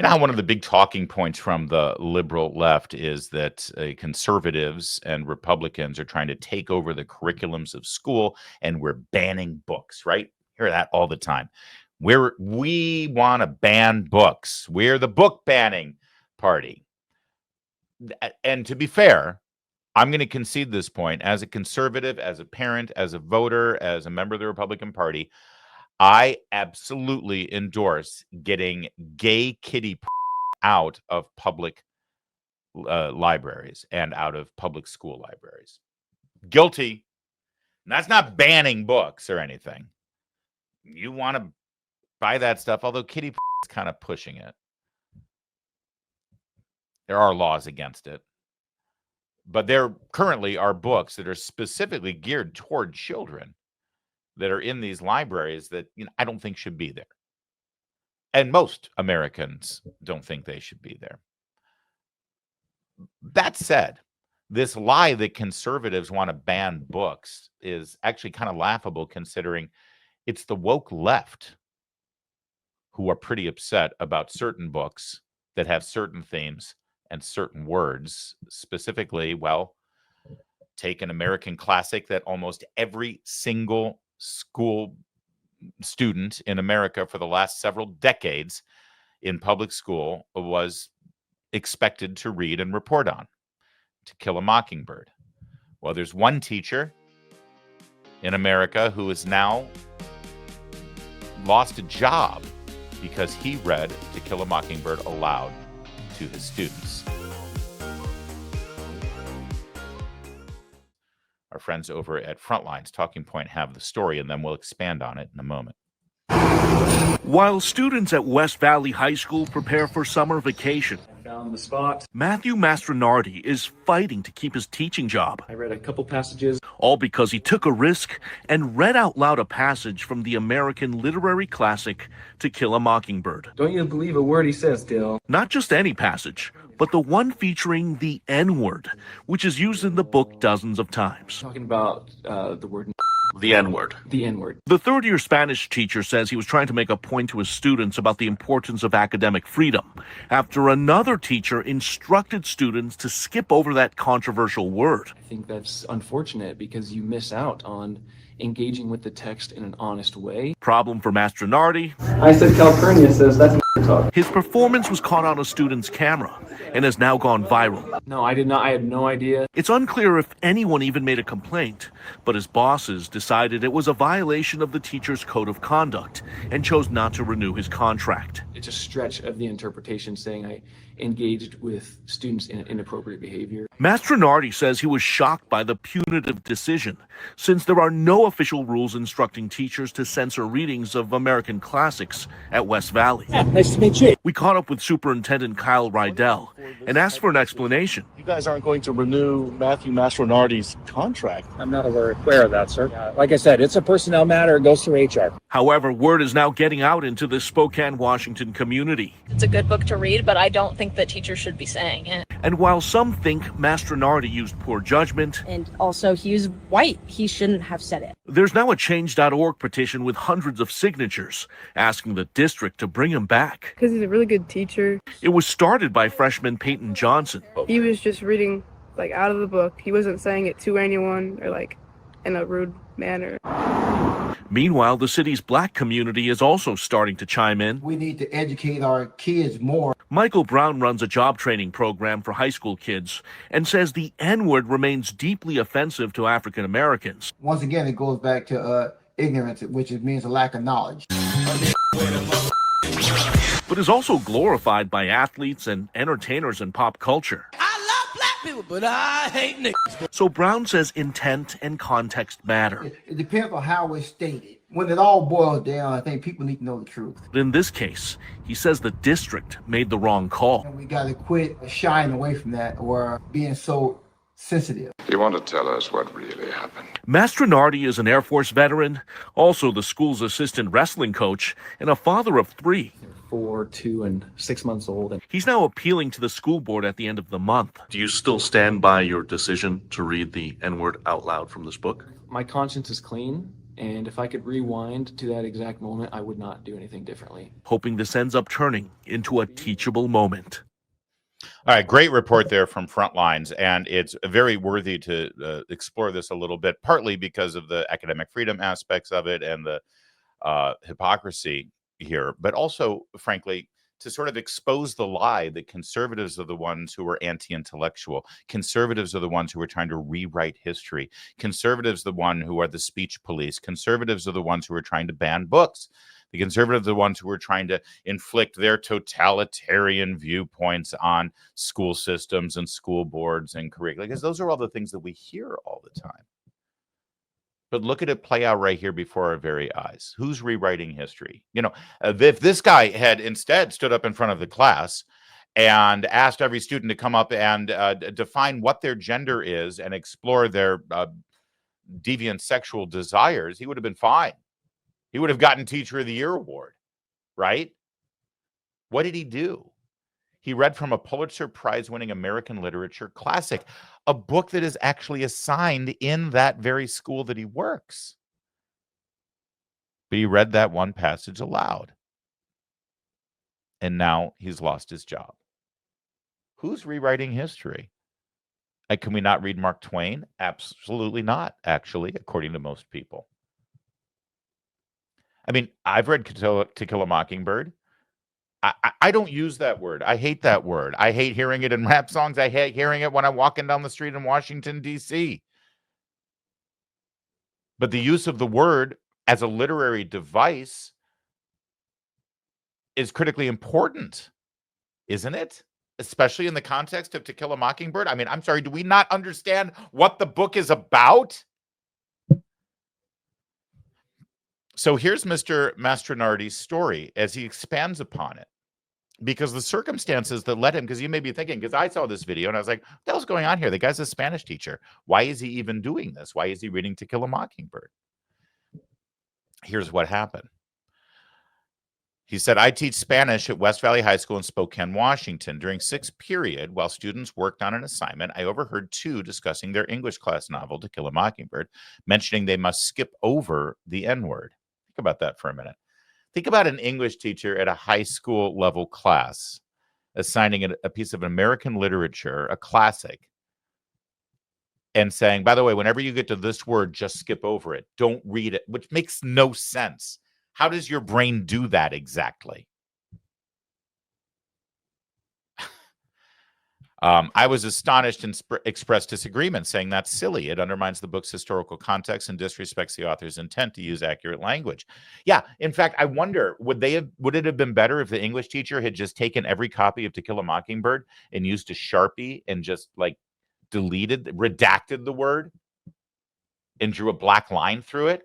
Now, one of the big talking points from the liberal left is that conservatives and Republicans are trying to take over the curriculums of school, and we're banning books, right? Hear that all the time. We want to ban books. We're the book banning party. And to be fair, I'm going to concede this point. As a conservative, as a parent, as a voter, as a member of the Republican Party, I absolutely endorse getting gay kitty out of public libraries and out of public school libraries. Guilty. And that's not banning books or anything. You want to buy that stuff, although kitty is kind of pushing it. There are laws against it. But there currently are books that are specifically geared toward children that are in these libraries that I don't think should be there. And most Americans don't think they should be there. That said, this lie that conservatives want to ban books is actually kind of laughable, considering it's the woke left who are pretty upset about certain books that have certain themes and certain words. Specifically, well, take an American classic that almost every single school student in America for the last several decades in public school was expected to read and report on, To Kill a Mockingbird. Well, there's one teacher in America who has now lost a job because he read To Kill a Mockingbird aloud to his students. Our friends over at Frontline's Talking Point have the story, and then we'll expand on it in a moment. While students at West Valley High School prepare for summer vacation, found the spot. Matthew Mastronardi is fighting to keep his teaching job. I read a couple passages. All because he took a risk and read out loud a passage from the American literary classic To Kill a Mockingbird. Don't you believe a word he says, Dale? Not just any passage, but the one featuring the N-word, which is used in the book dozens of times. Talking about the word. The N-word. The N-word. The third-year Spanish teacher says he was trying to make a point to his students about the importance of academic freedom after another teacher instructed students to skip over that controversial word. I think that's unfortunate because you miss out on engaging with the text in an honest way. Problem for Mastronardi. I said Calpurnia says that's talk. His performance was caught on a student's camera and has now gone viral. No, I did not. I had no idea. It's unclear if anyone even made a complaint, but his bosses decided it was a violation of the teacher's code of conduct and chose not to renew his contract. It's a stretch of the interpretation saying I engaged with students in inappropriate behavior. Mastronardi says he was shocked by the punitive decision, since there are no official rules instructing teachers to censor readings of American classics at West Valley. Nice to meet you. We caught up with Superintendent Kyle Rydell and asked for an explanation. You guys aren't going to renew Matthew Mastronardi's contract. I'm not aware of that, sir. Like I said, it's a personnel matter. It goes through HR. However, word is now getting out into the Spokane, Washington community. It's a good book to read, but I don't think that teachers should be saying it. And while some think Mastronardi used poor judgment, and also he was white, he shouldn't have said it. There's now a Change.org petition with hundreds of signatures asking the district to bring him back. Because he's a really good teacher. It was started by freshman Peyton Johnson. He was just reading out of the book. He wasn't saying it to anyone or in a rude manner. Meanwhile, the city's black community is also starting to chime in. We need to educate our kids more. Michael Brown runs a job training program for high school kids and says the N-word remains deeply offensive to African Americans. Once again, it goes back to ignorance, which means a lack of knowledge. But is also glorified by athletes and entertainers in pop culture. I love black people, but I hate niggas. So Brown says intent and context matter. It depends on how it's stated. When it all boils down, I think people need to know the truth. In this case, he says the district made the wrong call. And we got to quit shying away from that or being so sensitive. You want to tell us what really happened? Mastronardi is an Air Force veteran, also the school's assistant wrestling coach, and a father of 3. 4, 2, and 6 months old. And he's now appealing to the school board at the end of the month. Do you still stand by your decision to read the N-word out loud from this book? My conscience is clean. And if I could rewind to that exact moment, I would not do anything differently. Hoping this ends up turning into a teachable moment. All right, great report there from Frontlines, and it's very worthy to explore this a little bit, partly because of the academic freedom aspects of it and the hypocrisy here, but also, frankly, to sort of expose the lie that conservatives are the ones who are anti-intellectual. Conservatives are the ones who are trying to rewrite history. Conservatives are the one who are the speech police. Conservatives are the ones who are trying to ban books. The conservatives are the ones who are trying to inflict their totalitarian viewpoints on school systems and school boards and curricula, because those are all the things that we hear all the time. But look at it play out right here before our very eyes. Who's rewriting history? You know, if this guy had instead stood up in front of the class and asked every student to come up and define what their gender is and explore their deviant sexual desires, he would have been fine. He would have gotten Teacher of the Year award, right? What did he do? He read from a Pulitzer Prize-winning American literature classic, a book that is actually assigned in that very school that he works. But he read that one passage aloud. And now he's lost his job. Who's rewriting history? Can we not read Mark Twain? Absolutely not, actually, according to most people. I mean, I've read To Kill a Mockingbird. I don't use that word. I hate that word. I hate hearing it in rap songs. I hate hearing it when I'm walking down the street in Washington, D.C. But the use of the word as a literary device is critically important, isn't it? Especially in the context of To Kill a Mockingbird. I mean, I'm sorry, do we not understand what the book is about? So here's Mr. Mastronardi's story as he expands upon it. Because the circumstances that led him, because you may be thinking, because I saw this video and I was like, what the hell's going on here? The guy's a Spanish teacher. Why is he even doing this? Why is he reading To Kill a Mockingbird? Here's what happened. He said, I teach Spanish at West Valley High School in Spokane, Washington. During sixth period, while students worked on an assignment, I overheard two discussing their English class novel, To Kill a Mockingbird, mentioning they must skip over the N-word. Think about that for a minute. Think about an English teacher at a high school level class assigning a piece of American literature, a classic, and saying, by the way, whenever you get to this word, just skip over it. Don't read it, which makes no sense. How does your brain do that exactly? I was astonished and expressed disagreement, saying that's silly. It undermines the book's historical context and disrespects the author's intent to use accurate language. Yeah, in fact, I wonder, would it have been better if the English teacher had just taken every copy of To Kill a Mockingbird and used a Sharpie and just like redacted the word and drew a black line through it?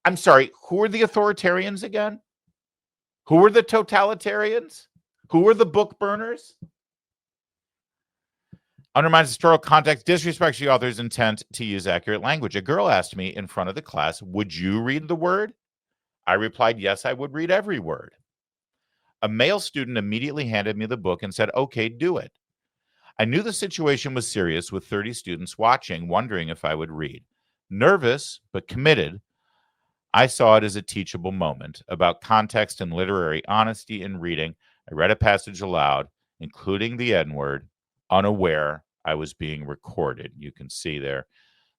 I'm sorry, who are the authoritarians again? Who are the totalitarians? Who are the book burners? Undermines historical context, disrespects the author's intent to use accurate language. A girl asked me in front of the class, would you read the word? I replied, yes, I would read every word. A male student immediately handed me the book and said, okay, do it. I knew the situation was serious with 30 students watching, wondering if I would read. Nervous, but committed, I saw it as a teachable moment about context and literary honesty in reading. I read a passage aloud, including the N-word, unaware I was being recorded. You can see there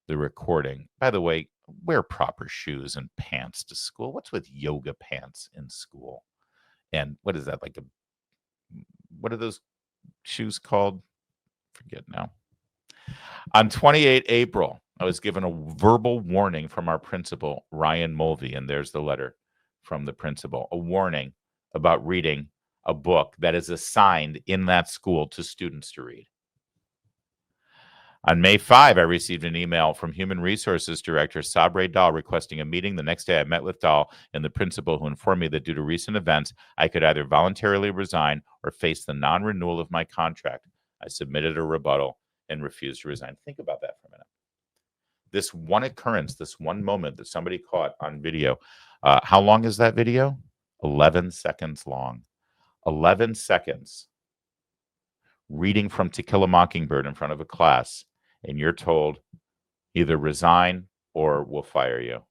the recording. By the way, wear proper shoes and pants to school. What's with yoga pants in school? And what is that, like what are those shoes called? Forget now. On 28 April, I was given a verbal warning from our principal, Ryan Mulvey, and there's the letter from the principal, a warning about reading a book that is assigned in that school to students to read. On May 5, I received an email from Human Resources Director Sabre Dahl requesting a meeting. The next day, I met with Dahl and the principal, who informed me that due to recent events, I could either voluntarily resign or face the non-renewal of my contract. I submitted a rebuttal and refused to resign. Think about that for a minute. This one occurrence, this one moment that somebody caught on video. How long is that video? 11 seconds long. 11 seconds. Reading from To Kill a Mockingbird in front of a class, and you're told either resign or we'll fire you.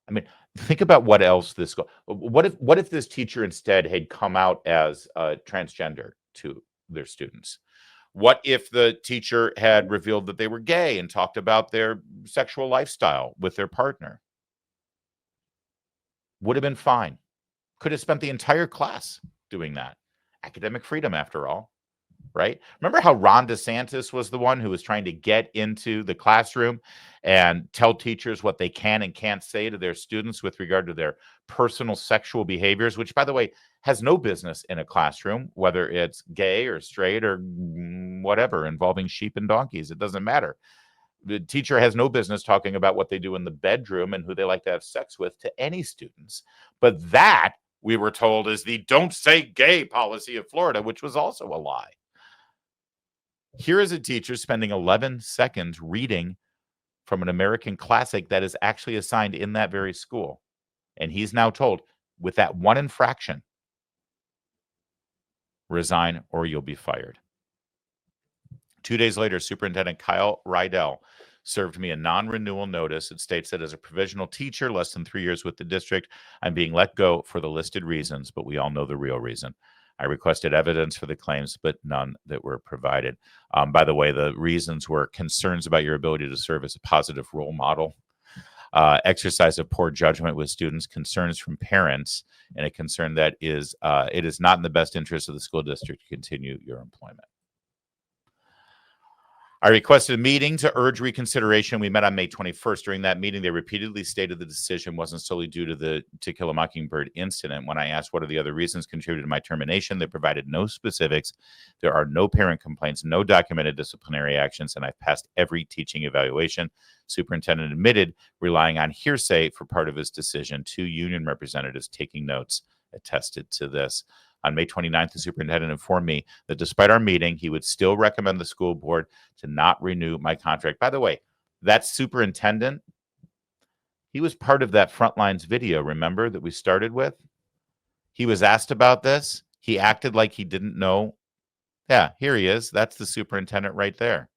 I mean, think about what else this what if this teacher instead had come out as transgender to their students? What if the teacher had revealed that they were gay and talked about their sexual lifestyle with their partner? Would have been fine. Could have spent the entire class doing that. Academic freedom, after all, right? Remember how Ron DeSantis was the one who was trying to get into the classroom and tell teachers what they can and can't say to their students with regard to their personal sexual behaviors, which, by the way, has no business in a classroom, whether it's gay or straight or whatever, involving sheep and donkeys. It doesn't matter. The teacher has no business talking about what they do in the bedroom and who they like to have sex with to any students. But that, we were told, is the don't say gay policy of Florida, which was also a lie. Here is a teacher spending 11 seconds reading from an American classic that is actually assigned in that very school. And he's now told, with that one infraction, resign or you'll be fired. 2 days later, Superintendent Kyle Rydell served me a non-renewal notice. It states that as a provisional teacher, less than 3 years with the district, I'm being let go for the listed reasons, but we all know the real reason. I requested evidence for the claims, but none that were provided. By the way, the reasons were concerns about your ability to serve as a positive role model, exercise of poor judgment with students, concerns from parents, and a concern that it is not in the best interest of the school district to continue your employment. I requested a meeting to urge reconsideration. We met on May 21st. During that meeting, they repeatedly stated the decision wasn't solely due to the To Kill a Mockingbird incident. When I asked what are the other reasons contributed to my termination, they provided no specifics. There are no parent complaints, no documented disciplinary actions, and I've passed every teaching evaluation. Superintendent admitted relying on hearsay for part of his decision. 2 union representatives taking notes attested to this. On May 29th, the superintendent informed me that despite our meeting, he would still recommend the school board to not renew my contract. By the way, that superintendent, he was part of that Frontlines video, remember, that we started with? He was asked about this. He acted like he didn't know. Yeah, here he is. That's the superintendent right there.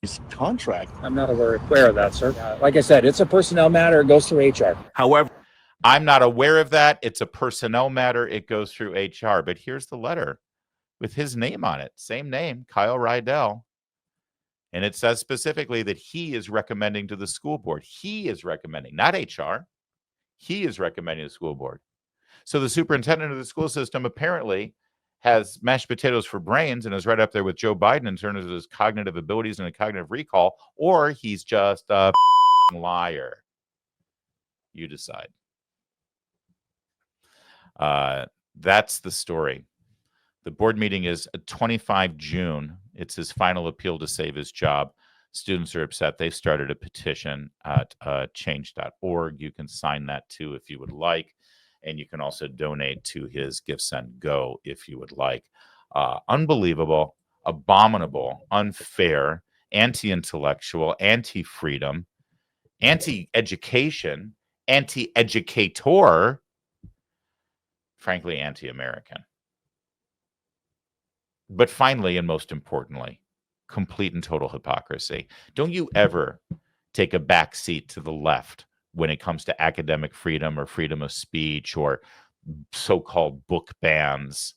His contract. I'm not aware of that, sir. Like I said, it's a personnel matter. It goes through HR. However, I'm not aware of that. It's a personnel matter. It goes through HR. But here's the letter with his name on it. Same name, Kyle Rydell. And it says specifically that he is recommending to the school board. He is recommending, not HR. He is recommending to the school board. So the superintendent of the school system apparently has mashed potatoes for brains and is right up there with Joe Biden in terms of his cognitive abilities and a cognitive recall, or he's just a liar. You decide. That's the story. The board meeting is 25 June. It's his final appeal to save his job. Students are upset. They've started a petition at change.org. You can sign that too if you would like. And you can also donate to his Give, Send, Go if you would like. Unbelievable, abominable, unfair, anti-intellectual, anti-freedom, anti-education, anti-educator, frankly, anti-American. But finally, and most importantly, complete and total hypocrisy. Don't you ever take a back seat to the left when it comes to academic freedom or freedom of speech or so-called book bans.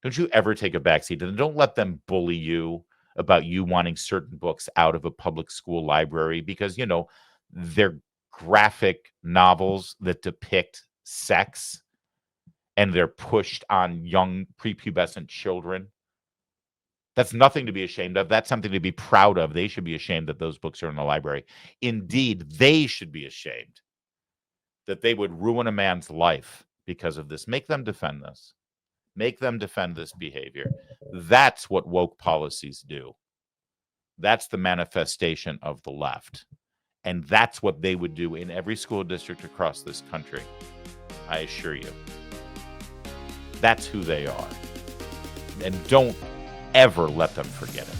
Don't you ever take a back seat. And don't let them bully you about you wanting certain books out of a public school library because, you know, they're graphic novels that depict sex and they're pushed on young prepubescent children. That's nothing to be ashamed of. That's something to be proud of. They should be ashamed that those books are in the library. Indeed, they should be ashamed that they would ruin a man's life because of this. Make them defend this. Make them defend this behavior. That's what woke policies do. That's the manifestation of the left. And that's what they would do in every school district across this country. I assure you. That's who they are. And don't ever let them forget it.